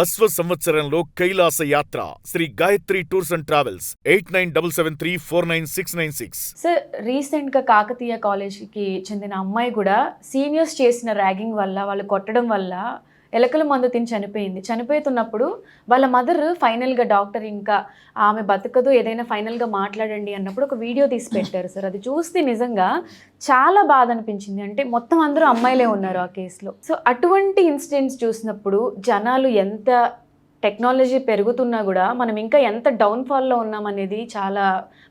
అశ్వ సంవత్సరంలో కైలాస యాత్ర Shri Gayatri tours and travels 8977349696. Sir, రీసెంట్గా కాకతీయ కాలేజీకి చెందిన అమ్మాయి కూడా సీనియర్స్ చేసిన ర్యాగింగ్ వల్ల, వాళ్ళు కొట్టడం వల్ల ఎలకల మందు తిని చనిపోయింది. చనిపోతున్నప్పుడు వాళ్ళ మదర్ ఫైనల్గా డాక్టర్ ఇంకా ఆమె బతకదు, ఏదైనా ఫైనల్గా మాట్లాడండి అన్నప్పుడు ఒక వీడియో తీసి పెట్టారు సార్. అది చూస్తే నిజంగా చాలా బాధ అనిపించింది. అంటే మొత్తం అందరూ అమ్మాయిలే ఉన్నారు ఆ కేసులో. సో అటువంటి ఇన్సిడెంట్స్ చూసినప్పుడు జనాలు ఎంత టెక్నాలజీ పెరుగుతున్నా కూడా మనం ఇంకా ఎంత డౌన్ఫాల్లో ఉన్నామనేది చాలా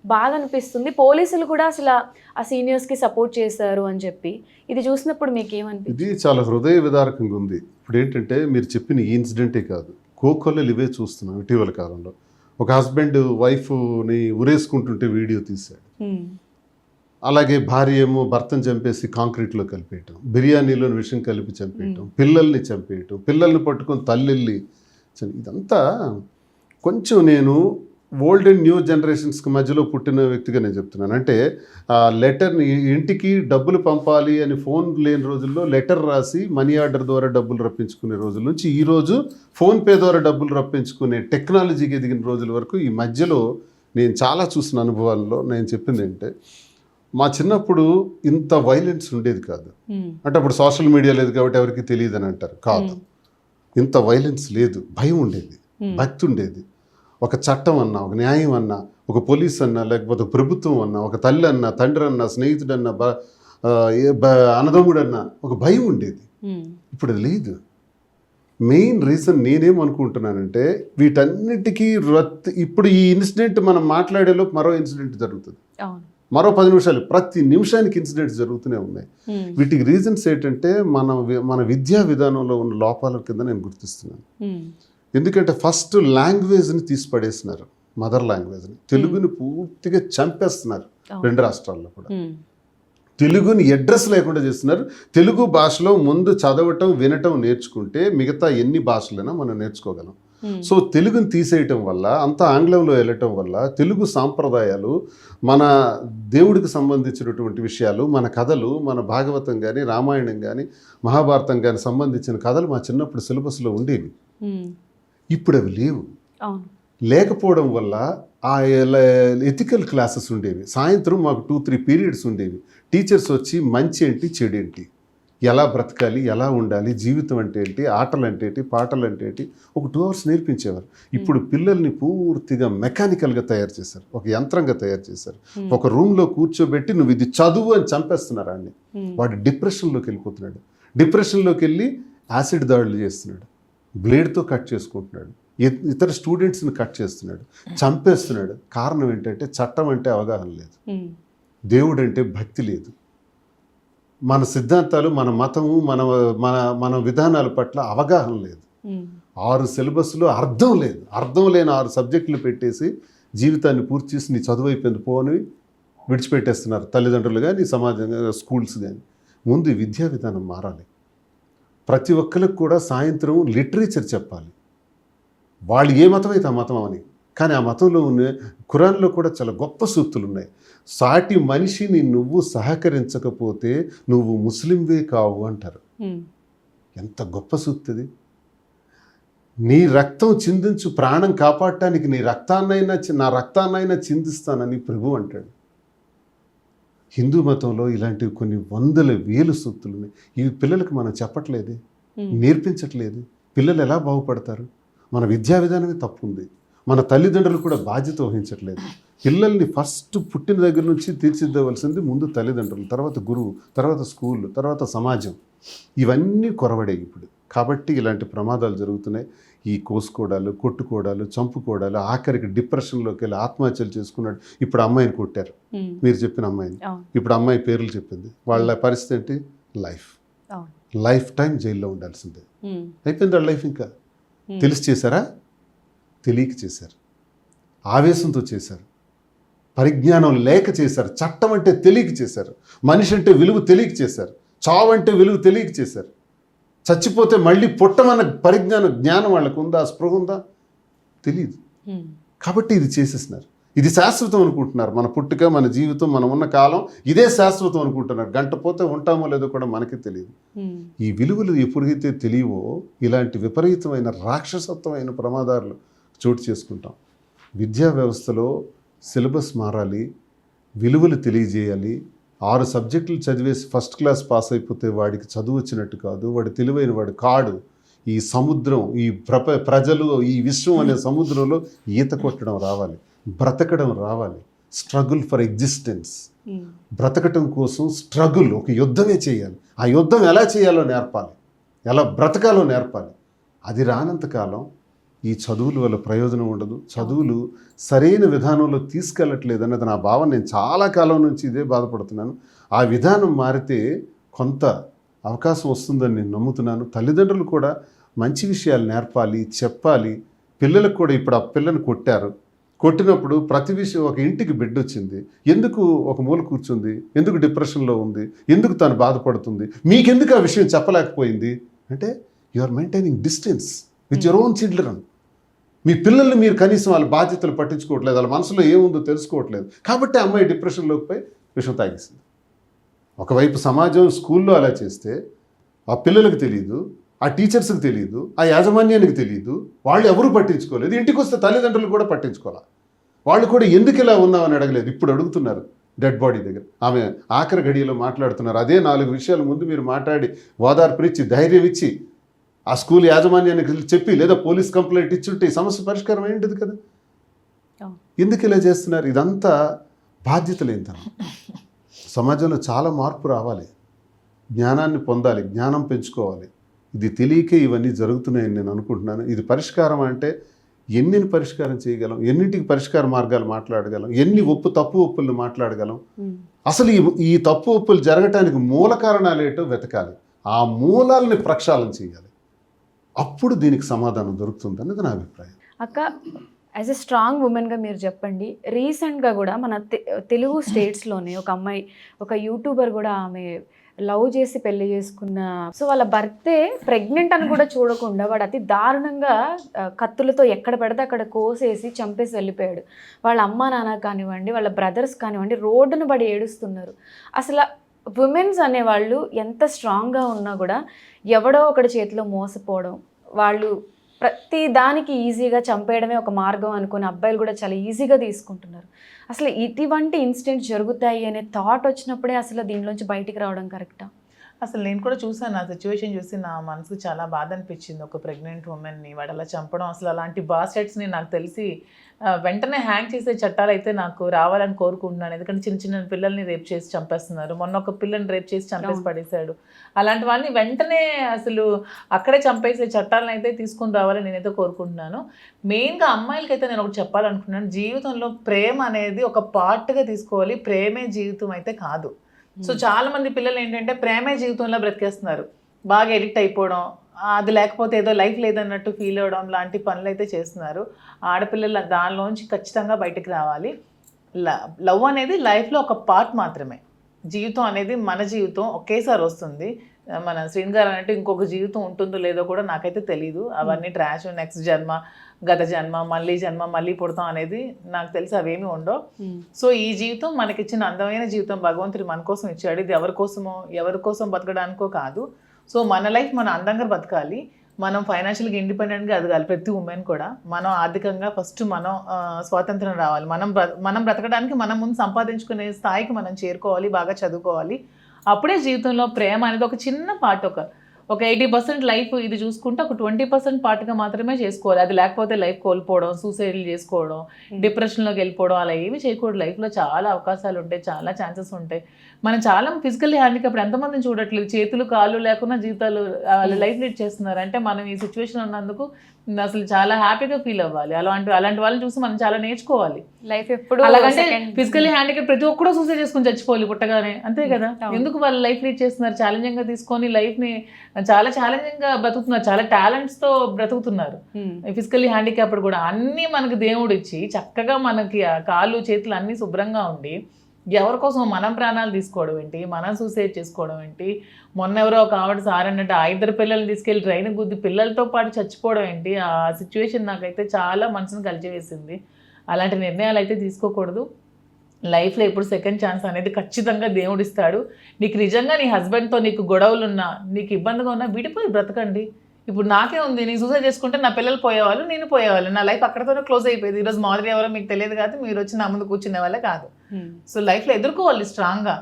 బాధ అనిపిస్తుంది. పోలీసులు కూడా అసలు ఆ సీనియర్స్కి సపోర్ట్ చేశారు అని చెప్పి ఇది చూసినప్పుడు మీకు ఏమనిపిస్తుంది? ఇది చాలా హృదయ విదారకంగా ఉంది. ఇప్పుడు ఏంటంటే మీరు చెప్పిన ఈ ఇన్సిడెంటే కాదు, కోకొల్లలు ఇవే చూస్తున్నాం ఇటీవల కాలంలో. ఒక హస్బెండ్ వైఫ్ని ఉరేసుకుంటుంటే వీడియో తీశాడు. అలాగే భార్య ఏమో భర్తను చంపేసి కాంక్రీట్లో కలిపేయటం, బిర్యానీలోని విషయం కలిపి చంపేయటం, పిల్లల్ని చంపేయటం, పిల్లల్ని పట్టుకొని తల్లెళ్ళి. ఇదంతా కొంచెం నేను ఓల్డ్ అండ్ న్యూ జనరేషన్స్కి మధ్యలో పుట్టిన వ్యక్తిగా నేను చెప్తున్నాను. అంటే ఆ లెటర్ని ఇంటికి డబ్బులు పంపాలి అని ఫోన్ లేని రోజుల్లో లెటర్ రాసి మనీ ఆర్డర్ ద్వారా డబ్బులు రప్పించుకునే రోజుల నుంచి ఈరోజు ఫోన్పే ద్వారా డబ్బులు రప్పించుకునే టెక్నాలజీకి ఎదిగిన రోజుల వరకు ఈ మధ్యలో నేను చాలా చూసిన అనుభవాల్లో నేను చెప్పింది ఏంటంటే, మా చిన్నప్పుడు ఇంత వైలెన్స్ ఉండేది కాదు. అంటే అప్పుడు సోషల్ మీడియా లేదు కాబట్టి ఎవరికి తెలియదు అని అంటారు. కాదు, ఇంత వైలెన్స్ లేదు. భయం ఉండేది, భక్తి ఉండేది. ఒక చట్టం అన్నా, ఒక న్యాయం అన్నా, ఒక పోలీస్ అన్నా, లేకపోతే ప్రభుత్వం అన్నా, ఒక తల్లి అన్నా, తండ్రి అన్నా, స్నేహితుడన్నా, అన్నదమ్ముడన్నా ఒక భయం ఉండేది. ఇప్పుడు అది లేదు. మెయిన్ రీజన్ నేనేమనుకుంటున్నానంటే వీటన్నిటికీ ఇప్పుడు ఈ ఇన్సిడెంట్ మనం మాట్లాడేలోపు మరో ఇన్సిడెంట్ జరుగుతుంది. మరో 10 నిమిషాలు, ప్రతి నిమిషానికి ఇన్సిడెంట్స్ జరుగుతూనే ఉన్నాయి. వీటికి రీజన్స్ ఏంటంటే మన విద్యా విధానంలో ఉన్న లోపాల కింద నేను గుర్తిస్తున్నాను. ఎందుకంటే ఫస్ట్ లాంగ్వేజ్ని తీసి పడేస్తున్నారు, మదర్ లాంగ్వేజ్ని. తెలుగుని పూర్తిగా చంపేస్తున్నారు. 2 రాష్ట్రాల్లో కూడా తెలుగుని అడ్రస్ లేకుండా చేస్తున్నారు. తెలుగు భాషలో ముందు చదవటం, వినటం నేర్చుకుంటే మిగతా ఎన్ని భాషలైనా మనం నేర్చుకోగలం. సో తెలుగుని తీసేయటం వల్ల, అంతా ఆంగ్లంలో వెళ్ళటం వల్ల తెలుగు సాంప్రదాయాలు, మన దేవుడికి సంబంధించినటువంటి విషయాలు, మన కథలు, మన భాగవతం కానీ, రామాయణం కానీ, మహాభారతం కానీ సంబంధించిన కథలు మా చిన్నప్పుడు సిలబస్లో ఉండేవి. ఇప్పుడు అవి లేవు. లేకపోవడం వల్ల ఆ ఎథికల్ క్లాసెస్ ఉండేవి. సాయంత్రం మాకు 2-3 పీరియడ్స్ ఉండేవి. టీచర్స్ వచ్చి మంచి ఏంటి, చెడు ఏంటి, ఎలా బ్రతకాలి, ఎలా ఉండాలి, జీవితం అంటే ఏంటి, ఆటలు అంటే ఏంటి, పాటలు అంటే ఏంటి, ఒక 2 hours నేర్పించేవారు. ఇప్పుడు పిల్లల్ని పూర్తిగా మెకానికల్గా తయారు చేశారు, ఒక యంత్రంగా తయారు చేశారు. ఒక రూమ్లో కూర్చోబెట్టి నువ్వు ఇది చదువు అని చంపేస్తున్నారు అన్ని. వాడు డిప్రెషన్లోకి వెళ్ళిపోతున్నాడు. డిప్రెషన్లోకి వెళ్ళి యాసిడ్ దాడులు చేస్తున్నాడు, బ్లేడ్తో కట్ చేసుకుంటున్నాడు, ఇతర స్టూడెంట్స్ని కట్ చేస్తున్నాడు, చంపేస్తున్నాడు. కారణం ఏంటంటే చట్టం అంటే అవగాహన లేదు, దేవుడు అంటే భక్తి లేదు, మన సిద్ధాంతాలు, మన మతము, మన విధానాల పట్ల అవగాహన లేదు. 6 సిలబస్లో అర్థం లేదు. అర్థం లేని 6 సబ్జెక్టులు పెట్టేసి జీవితాన్ని పూర్తి చేసి నీ చదువు అయిపోయింది పోని విడిచిపెట్టేస్తున్నారు తల్లిదండ్రులు కానీ, సమాజం, స్కూల్స్ కానీ. ముందు విద్యా విధానం మారాలి. ప్రతి ఒక్కరికి కూడా సాయంత్రం లిటరేచర్ చెప్పాలి. వాళ్ళు ఏ మతం అయితే ఆ మతం అని. కానీ ఆ మతంలో ఉన్న ఖురాన్లో కూడా చాలా గొప్ప సూక్తులు ఉన్నాయి. సాటి మనిషిని నువ్వు సహకరించకపోతే నువ్వు ముస్లింవే కావు అంటారు. ఎంత గొప్ప సూక్తిది. నీ రక్తం చిందించు, ప్రాణం కాపాడటానికి నీ నా రక్తాన్నైనా చిందిస్తానని ప్రభు అంటాడు. హిందూ మతంలో ఇలాంటివి కొన్ని 100,000 సూక్తులు ఉన్నాయి. ఇవి పిల్లలకు మనం చెప్పట్లేదే, నేర్పించట్లేదు. పిల్లలు ఎలా బాగుపడతారు? మన విద్యా విధానమే తప్పు ఉంది. మన తల్లిదండ్రులు కూడా బాధ్యత వహించట్లేదు. పిల్లల్ని ఫస్ట్ పుట్టిన దగ్గర నుంచి తీర్చిదిద్దవలసింది ముందు తల్లిదండ్రులు, తర్వాత గురువు, తర్వాత స్కూల్, తర్వాత సమాజం. ఇవన్నీ కొరవడే ఇప్పుడు. కాబట్టి ఇలాంటి ప్రమాదాలు జరుగుతున్నాయి. ఈ కోసుకోవడాలు, కొట్టుకోవడాలు, చంపుకోవడాలు, ఆఖరికి డిప్రెషన్లోకి వెళ్ళి ఆత్మహత్యలు చేసుకున్నాడు. ఇప్పుడు అమ్మాయిని కొట్టారు, మీరు చెప్పిన అమ్మాయిని. ఇప్పుడు అమ్మాయి పేర్లు చెప్పింది. వాళ్ళ పరిస్థితి ఏంటి? లైఫ్ టైం జైల్లో ఉండాల్సిందే. అయిపోయింది వాళ్ళ లైఫ్. ఇంకా తెలిసి చేశారా? తెలియక చేశారు, ఆవేశంతో చేశారు, పరిజ్ఞానం లేక చేశారు, చట్టం అంటే తెలియక చేశారు, మనిషి అంటే విలువ తెలియక చేశారు, చావు అంటే విలువ తెలియక చేశారు. చచ్చిపోతే మళ్ళీ పుట్టమన్న జ్ఞానం వాళ్ళకు ఉందా, స్పృహ ఉందా? తెలియదు. కాబట్టి ఇది చేసేసినారు. ఇది శాశ్వతం అనుకుంటున్నారు. మన పుట్టుక, మన జీవితం, మనం ఉన్న కాలం ఇదే శాశ్వతం అనుకుంటున్నారు. గంట పోతే ఉంటామో లేదో కూడా మనకి తెలియదు. ఈ విలువలు ఎప్పుడైతే తెలియవో ఇలాంటి విపరీతమైన రాక్షసత్వమైన ప్రమాదాలు చోటు చేసుకుంటాం. విద్యా వ్యవస్థలో సిలబస్ మారాలి, విలువలు తెలియజేయాలి. 6 సబ్జెక్టులు చదివేసి ఫస్ట్ క్లాస్ పాస్ అయిపోతే వాడికి చదువు వచ్చినట్టు కాదు, వాడు తెలివైన వాడు కాడు. ఈ సముద్రం, ఈ ప్రజలు, ఈ విశ్వం అనే సముద్రంలో ఈత కొట్టడం రావాలి, బ్రతకడం రావాలి. స్ట్రగుల్ ఫర్ ఎగ్జిస్టెన్స్, బ్రతకటం కోసం స్ట్రగుల్, ఒక యుద్ధమే చేయాలి. ఆ యుద్ధం ఎలా చేయాలో నేర్పాలి, ఎలా బ్రతకాలో నేర్పాలి. అది రానంతకాలం ఈ చదువుల వల్ల ప్రయోజనం ఉండదు. చదువులు సరైన విధానంలో తీసుకెళ్ళట్లేదు అన్నది నా భావన. నేను చాలా కాలం నుంచి ఇదే బాధపడుతున్నాను. ఆ విధానం మారితే కొంత అవకాశం వస్తుందని నేను నమ్ముతున్నాను. తల్లిదండ్రులు కూడా మంచి విషయాలు నేర్పాలి, చెప్పాలి. పిల్లలకు కూడా ఇప్పుడు ఆ పిల్లని కొట్టినప్పుడు ప్రతి విషయం, ఒక ఇంటికి బిడ్డ వచ్చింది, ఎందుకు ఒక మూల కూర్చుంది, ఎందుకు డిప్రెషన్లో ఉంది, ఎందుకు తను బాధపడుతుంది, మీకెందుకు ఆ విషయం చెప్పలేకపోయింది అంటే you are maintaining distance with your own children. మీ పిల్లల్ని మీరు కనీసం వాళ్ళ బాధ్యతలు పట్టించుకోవట్లేదు, వాళ్ళ మనసులో ఏముందో తెలుసుకోవట్లేదు. కాబట్టి అమ్మాయి డిప్రెషన్లోకి పోయి విషయం తాగేసింది. ఒకవైపు సమాజం స్కూల్లో అలా చేస్తే ఆ పిల్లలకు తెలియదు, ఆ టీచర్స్కి తెలియదు, ఆ యాజమాన్యానికి తెలియదు, వాళ్ళు ఎవరు పట్టించుకోలేదు. ఇంటికి వస్తే తల్లిదండ్రులు కూడా పట్టించుకోవాలి. వాళ్ళు కూడా ఎందుకు ఇలా ఉన్నామని అడగలేదు. ఇప్పుడు అడుగుతున్నారు డెడ్ బాడీ దగ్గర. ఆమె ఆఖరి గడియలో మాట్లాడుతున్నారు. అదే 4 విషయాల ముందు మీరు మాట్లాడి ఓదార్పునిచ్చి ధైర్యం ఇచ్చి ఆ స్కూల్ యాజమాన్యానికి చెప్పి లేదా పోలీస్ కంప్లైంట్ ఇచ్చుంటే ఈ సమస్య పరిష్కారం ఏంటిది కదా. ఎందుకు ఇలా చేస్తున్నారు? ఇదంతా బాధ్యత లేనితనం. సమాజంలో చాలా మార్పు రావాలి, జ్ఞానాన్ని పొందాలి, జ్ఞానం పెంచుకోవాలి. ఇది తెలియకే ఇవన్నీ జరుగుతున్నాయని నేను అనుకుంటున్నాను. ఇది పరిష్కారం అంటే ఎన్ని పరిష్కారం చేయగలం, ఎన్నింటికి పరిష్కార మార్గాలు మాట్లాడగలం, ఎన్ని తప్పు ఒప్పులను మాట్లాడగలం, అసలు ఈ తప్పు ఒప్పులు జరగటానికి మూల కారణాలు ఏంటో వెతకాలి, ఆ మూలాలని ప్రక్షాళన చేయాలి. అప్పుడు దీనికి సమాధానం దొరుకుతుంది అన్నది నా అభిప్రాయం. అక్క, యాజ్ ఎ స్ట్రాంగ్ ఉమెన్గా మీరు చెప్పండి, రీసెంట్గా కూడా మన తెలుగు స్టేట్స్లోనే ఒక అమ్మాయి, ఒక యూట్యూబర్ కూడా ఆమె లవ్ చేసి పెళ్లి చేసుకున్న, సో వాళ్ళ భర్తే ప్రెగ్నెంట్ అని కూడా చూడకుండా వాడు అతి దారుణంగా కత్తులతో ఎక్కడ పడితే అక్కడ కోసేసి చంపేసి వెళ్ళిపోయాడు. వాళ్ళ అమ్మ నాన్న కానివ్వండి, వాళ్ళ బ్రదర్స్ కానివ్వండి, రోడ్డును పడి ఏడుస్తున్నారు. అసలు ఉమెన్స్ అనేవాళ్ళు ఎంత స్ట్రాంగ్గా ఉన్నా కూడా ఎవడో ఒకటి చేతిలో మోసపోవడం, వాళ్ళు ప్రతి దానికి ఈజీగా చంపేయడమే ఒక మార్గం అనుకుని అబ్బాయిలు కూడా చాలా ఈజీగా తీసుకుంటున్నారు. అసలు ఇటువంటి ఇన్సిడెంట్స్ జరుగుతాయి అనే థాట్ వచ్చినప్పుడే అసలు దీనిలోంచి బయటికి రావడం కరెక్టా? అసలు నేను కూడా చూసాను, ఆ సిచ్యువేషన్ చూసి నా మనసుకు చాలా బాధ అనిపించింది. ఒక ప్రెగ్నెంట్ ఉమెన్ని వాడు అలా చంపడం, అసలు అలాంటి బాస్టర్స్ని నాకు తెలిసి వెంటనే హ్యాంగ్ చేసే చట్టాలు అయితే నాకు రావాలని కోరుకుంటున్నాను. ఎందుకంటే చిన్న చిన్న పిల్లల్ని రేప్ చేసి చంపేస్తున్నారు. మొన్న ఒక పిల్లని రేప్ చేసి చంపేసి పడేశాడు. అలాంటి వాళ్ళని వెంటనే అసలు అక్కడే చంపేసే చట్టాలను అయితే తీసుకొని రావాలని నేనైతే కోరుకుంటున్నాను. మెయిన్గా అమ్మాయిలకైతే నేను ఒకటి చెప్పాలనుకుంటున్నాను, జీవితంలో ప్రేమ అనేది ఒక పార్ట్గా తీసుకోవాలి, ప్రేమే జీవితం అయితే కాదు. సో చాలా మంది పిల్లలు ఏంటంటే ప్రేమే జీవితంలో బ్రతికేస్తున్నారు, బాగా ఎడిక్ట్ అయిపోవడం, అది లేకపోతే ఏదో లైఫ్ లేదన్నట్టు ఫీల్ అవ్వడం లాంటి పనులు అయితే చేస్తున్నారు. ఆడపిల్లలు దానిలోంచి ఖచ్చితంగా బయటకు రావాలి. లవ్ అనేది లైఫ్లో ఒక పార్ట్ మాత్రమే. జీవితం అనేది మన జీవితం ఒకేసారి వస్తుంది. మన శ్రీన్ గారు అన్నట్టు ఇంకొక జీవితం ఉంటుందో లేదో కూడా నాకైతే తెలీదు. అవన్నీ ట్రాష్, నెక్స్ట్ జన్మ, గత జన్మ, మళ్ళీ పుడతాం అనేది నాకు తెలిసి అవేమీ ఉండవు. సో ఈ జీవితం మనకిచ్చిన అందమైన జీవితం భగవంతుడు మన కోసం ఇచ్చాడు. ఇది ఎవరి కోసం బతకడానికో కాదు. సో మన లైఫ్ మనం అందంగా బతకాలి, మనం ఫైనాన్షియల్గా ఇండిపెండెంట్గా ఎదగాలి. ప్రతి ఉమెన్ కూడా మనం ఆర్థికంగా ఫస్ట్ మనం స్వాతంత్రం రావాలి. మనం బ్రతకడానికి మనం ముందు సంపాదించుకునే స్థాయికి మనం చేరుకోవాలి, బాగా చదువుకోవాలి. అప్పుడే జీవితంలో ప్రేమ అనేది ఒక చిన్న పార్ట్, ఒక 80% లైఫ్ ఇది చూసుకుంటే ఒక 20% పార్ట్గా మాత్రమే చేసుకోవాలి. అది లేకపోతే లైఫ్ కోల్పోవడం, సూసైడ్లు చేసుకోవడం, డిప్రెషన్లోకి వెళ్ళిపోవడం అలా ఏమీ చేయకూడదు. లైఫ్లో చాలా అవకాశాలు ఉంటాయి, చాలా ఛాన్సెస్ ఉంటాయి. మనం చాలా ఫిజికల్లీ హ్యాండిక్యాప్డ్ ఎంతమందిని చూడట్లేదు, చేతులు కాళ్ళు లేకుండా జీవితాలు వాళ్ళ లైఫ్ లీడ్ చేస్తున్నారు. అంటే మనం ఈ సిచ్యువేషన్ ఉన్నందుకు అసలు చాలా హ్యాపీగా ఫీల్ అవ్వాలి. అలాంటి వాళ్ళని చూసి మనం చాలా నేర్చుకోవాలి. లైఫ్ ఎప్పుడు అలాగంటే ఫిజికల్లీ హ్యాండిక్యాప్డ్ ప్రతి ఒక్కరూ సూసైడ్ చేసుకుని చచ్చిపోవాలి పుట్టగానే, అంతే కదా. ఎందుకు వాళ్ళు లైఫ్ లీడ్ చేస్తున్నారు, ఛాలెంజింగ్ గా తీసుకొని లైఫ్ని చాలా ఛాలెంజింగ్ గా బ్రతుకుతున్నారు, చాలా టాలెంట్స్ తో బ్రతుకుతున్నారు. ఫిజికల్లీ హ్యాండిక్యాప్డ్ కూడా అన్నీ మనకి దేవుడు ఇచ్చి చక్కగా మనకి కాళ్ళు చేతులు అన్నీ శుభ్రంగా ఉండి ఎవరి కోసం మనం ప్రాణాలు తీసుకోవడం ఏంటి, మనం సూసైడ్ చేసుకోవడం ఏంటి. మొన్న ఎవరో ఒక ఆవిడ సార్ అన్నట్టు 5 పిల్లల్ని తీసుకెళ్ళి ట్రైన్ గుద్ది పిల్లలతో పాటు చచ్చిపోవడం ఏంటి. ఆ సిచ్యువేషన్ నాకైతే చాలా మనసును కలిచివేసింది. అలాంటి నిర్ణయాలు అయితే తీసుకోకూడదు. లైఫ్లో ఎప్పుడు సెకండ్ ఛాన్స్ అనేది ఖచ్చితంగా దేవుడు ఇస్తాడు. నీకు నిజంగా నీ హస్బెండ్తో నీకు గొడవలు ఉన్నా, నీకు ఇబ్బందిగా ఉన్నా విడిపోయి బ్రతకండి. ఇప్పుడు నాకే ఉంది, నేను సూసైడ్ చేసుకుంటే నా పిల్లలు పోయేవాళ్ళు, నేను పోయేవాళ్ళు, నా లైఫ్ అక్కడతోనే క్లోజ్ అయిపోయింది. ఈరోజు మాదిరి ఎవరో మీకు తెలియదు కాదు, మీరు వచ్చి నా ముందు కూర్చునే వాళ్ళే కాదు. సో లైఫ్లో ఎదుర్కోవాలి, స్ట్రాంగ్గా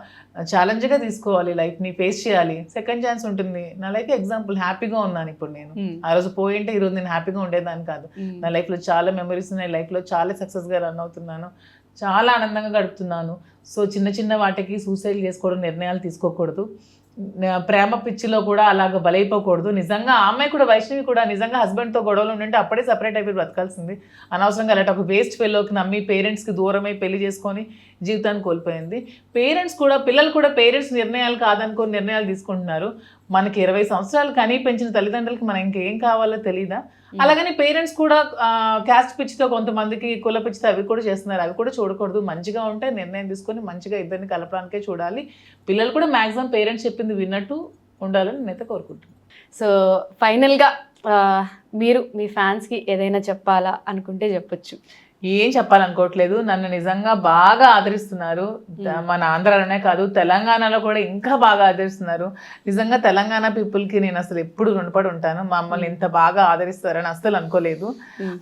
ఛాలెంజ్గా తీసుకోవాలి, లైఫ్ని ఫేస్ చేయాలి. సెకండ్ ఛాన్స్ ఉంటుంది. నా లైఫ్ ఎగ్జాంపుల్, హ్యాపీగా ఉన్నాను ఇప్పుడు నేను. ఆ రోజు పోయింటే ఈరోజు నేను హ్యాపీగా ఉండేదాన్ని కాదు. నా లైఫ్లో చాలా మెమరీస్ ఉన్నాయి, లైఫ్లో చాలా సక్సెస్గా రన్ అవుతున్నాను, చాలా ఆనందంగా గడుపుతున్నాను. సో చిన్న చిన్న వాటికి సూసైడ్ చేసుకోవడం, నిర్ణయాలు తీసుకోకూడదు. ప్రేమ పిచ్చిలో కూడా అలాగ బలైపోకూడదు. నిజంగా ఆమె కూడా, వైష్ణవి కూడా నిజంగా హస్బెండ్తో గొడవలు ఉంటే అప్పుడే సపరేట్ అయిపోయి బ్రతకాల్సింది. అనవసరంగా అలాంటి ఒక వేస్ట్ ఫెలోకి నమ్మి పేరెంట్స్కి దూరమై పెళ్లి చేసుకొని జీవితాన్ని కోల్పోయింది. పేరెంట్స్ కూడా, పిల్లలు కూడా పేరెంట్స్ నిర్ణయాలు కాదనుకొని నిర్ణయాలు తీసుకుంటున్నారు. మనకి 20 సంవత్సరాలు కనీ పెంచిన తల్లిదండ్రులకి మనం ఇంకేం కావాలో తెలీదా? అలాగని పేరెంట్స్ కూడా క్యాస్ట్ పిచ్చితో కొంతమందికి కుల పిచ్చితో అవి కూడా చేస్తున్నారు. అవి కూడా చూడకూడదు. మంచిగా ఉంటే నిర్ణయం తీసుకొని మంచిగా ఇద్దరిని కలపడానికే చూడాలి. పిల్లలు కూడా మ్యాక్సిమం పేరెంట్స్ చెప్పింది విన్నట్టు ఉండాలని నేనైతే కోరుకుంటున్నాను. సో ఫైనల్గా మీరు మీ ఫ్యాన్స్కి ఏదైనా చెప్పాలా అనుకుంటే చెప్పొచ్చు. ఏం చెప్పాలనుకోవట్లేదు. నన్ను నిజంగా బాగా ఆదరిస్తున్నారు. మన ఆంధ్రాలోనే కాదు, తెలంగాణలో కూడా ఇంకా బాగా ఆదరిస్తున్నారు. నిజంగా తెలంగాణ పీపుల్కి నేను అసలు ఎప్పుడు రుణపడి ఉంటాను. మమ్మల్ని ఇంత బాగా ఆదరిస్తారని అసలు అనుకోలేదు.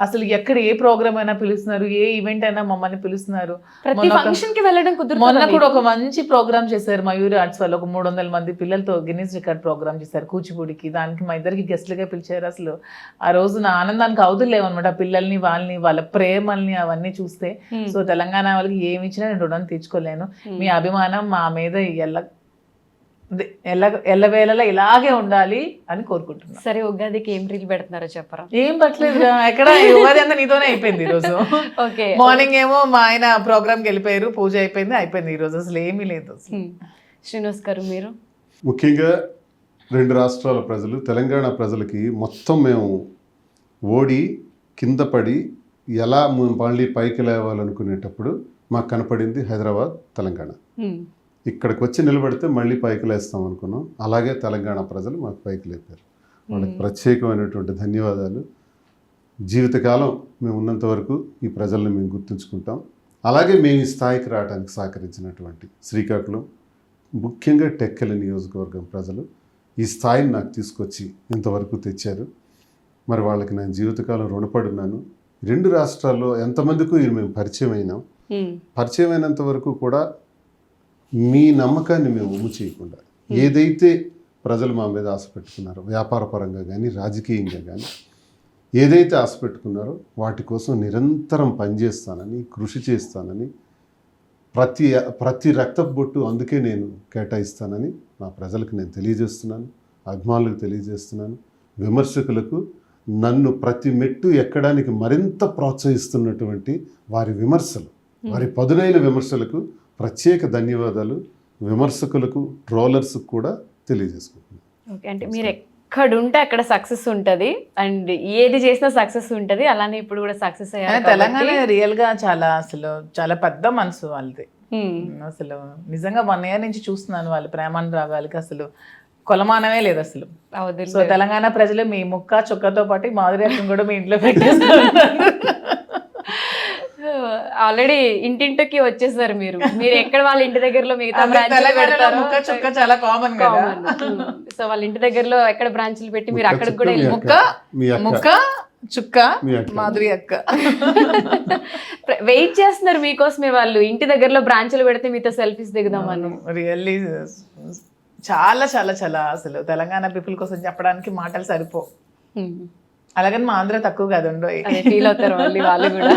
అసలు ఎక్కడ ఏ ప్రోగ్రామ్ అయినా పిలుస్తున్నారు, ఏ ఈవెంట్ అయినా మమ్మల్ని పిలుస్తున్నారు. మొన్న కూడా ఒక మంచి ప్రోగ్రామ్ చేశారు మయూరి ఆర్ట్స్ వాళ్ళు. ఒక 300 మంది పిల్లలతో గిన్నీస్ రికార్డ్ ప్రోగ్రామ్ చేశారు కూచిపూడికి. దానికి మా ఇద్దరికి గెస్ట్లుగా పిలిచారు. అసలు ఆ రోజు నా ఆనందానికి అవధులేవన్నమాట. పిల్లల్ని, వాళ్ళని, వాళ్ళ ప్రేమల్ని అవన్నీ చూస్తే. సో తెలంగాణ వాళ్ళకి ఏమి ఇచ్చినా నేను రుణం తీర్చుకోలేను. మీ అభిమానం మా మీద ఎల్లవేళలా ఇలాగే ఉండాలి అని కోరుకుంటున్నాను. సరే, ఉగాదికి ఏం రీల్ పెడుతున్నారో చెప్పరా? ఏం పట్టలేదు, ఎక్కడ ఉగాది అంతా నీతోనే అయిపోయింది ఈరోజు. ఓకే, మార్నింగ్ ఏమో మా ఆయన ప్రోగ్రామ్కి వెళ్ళిపోయారు, పూజ అయిపోయింది. ఈరోజు అసలు ఏమీ లేదు. శ్రీనివాస్ గారు, మీరు ముఖ్యంగా 2 రాష్ట్రాల ప్రజలు, తెలంగాణ ప్రజలకి మొత్తం మేము ఓడి కింద పడి ఎలా మళ్ళీ పైకి లేవాలనుకునేటప్పుడు మాకు కనపడింది హైదరాబాద్, తెలంగాణ. ఇక్కడికి వచ్చి నిలబడితే మళ్ళీ పైకి లేస్తాం అనుకున్నాం. అలాగే తెలంగాణ ప్రజలు మాకు పైకి లేపారు. వాళ్ళకి ప్రత్యేకమైనటువంటి ధన్యవాదాలు. జీవితకాలం మేము ఉన్నంత వరకు ఈ ప్రజల్ని మేము గుర్తుంచుకుంటాం. అలాగే మేము ఈ స్థాయికి రావడానికి సహకరించినటువంటి శ్రీకాకుళం, ముఖ్యంగా టెక్కలి నియోజకవర్గం ప్రజలు ఈ స్థాయిని నాకు తీసుకొచ్చి ఇంతవరకు తెచ్చారు. మరి వాళ్ళకి నేను జీవితకాలం రుణపడున్నాను. 2 రాష్ట్రాల్లో ఎంతమందికి మేము పరిచయం అయినాం. పరిచయం అయినంత వరకు కూడా మీ నమ్మకాన్ని మేము ఉమ్ము చేయకుండా, ఏదైతే ప్రజలు మా మీద ఆశ పెట్టుకున్నారో, వ్యాపార పరంగా కానీ రాజకీయంగా కానీ ఏదైతే ఆశ పెట్టుకున్నారో వాటి కోసం నిరంతరం పనిచేస్తానని, కృషి చేస్తానని, ప్రతి రక్తపు బొట్టు అందుకే నేను కేటాయిస్తానని నా ప్రజలకు నేను తెలియజేస్తున్నాను, అభిమానులకు తెలియజేస్తున్నాను. విమర్శకులకు నన్ను ప్రతి మెట్టు ఎక్కడానికి మరింత ప్రోత్సహిస్తున్నటువంటి వారి విమర్శలు, వారి పదునైన విమర్శలకు ప్రత్యేక ధన్యవాదాలు. విమర్శకులకు, ట్రోలర్స్కు కూడా తెలియజేసుకుంటున్నాను. ఓకే, అంటే మీరు ఎక్కడుంటే అక్కడ సక్సెస్ ఉంటుంది, అండ్ ఏది చేసినా సక్సెస్ ఉంటుంది. అలానే ఇప్పుడు కూడా సక్సెస్ అయ్యారు. తెలంగాణ రియల్గా చాలా పెద్ద మనసు వాళ్ళది. అసలు నిజంగా 1 year నుంచి చూస్తున్నాను వాళ్ళ ప్రేమానురాగాలకి అసలు కొలమానమే లేదు అసలు. సో తెలంగాణ ప్రజలు మీ ముక్క చుక్కతో పాటు మాధురి అక్కను కూడా మీ ఇంట్లో పెట్టేస్తారు. ఆల్రెడీ ఇంటింటికి వచ్చేసారు మీరు ఎక్కడ వాళ్ళ ఇంటి దగ్గరలో మిగతా ముక్క చుక్క చాలా కామన్ కదా. సో వాళ్ళ ఇంటి దగ్గరలో ఎక్కడ బ్రాంచ్లు పెట్టి మీరు అక్కడికి కూడా ముక్క చుక్క మాధురి అక్క వెయిట్ చేస్తున్నారు మీకోసమే. వాళ్ళు ఇంటి దగ్గరలో బ్రాంచ్లు పెడితే మీతో సెల్ఫీస్ దిగుదామని. రియల్లీ చాలా చాలా చాలా అసలు తెలంగాణ పీపుల్ కోసం చెప్పడానికి మాటలు సరిపో. అలాగని మా ఆంధ్ర తక్కువ కాదు, ఫీల్ అవుతారు వాళ్ళు కూడా.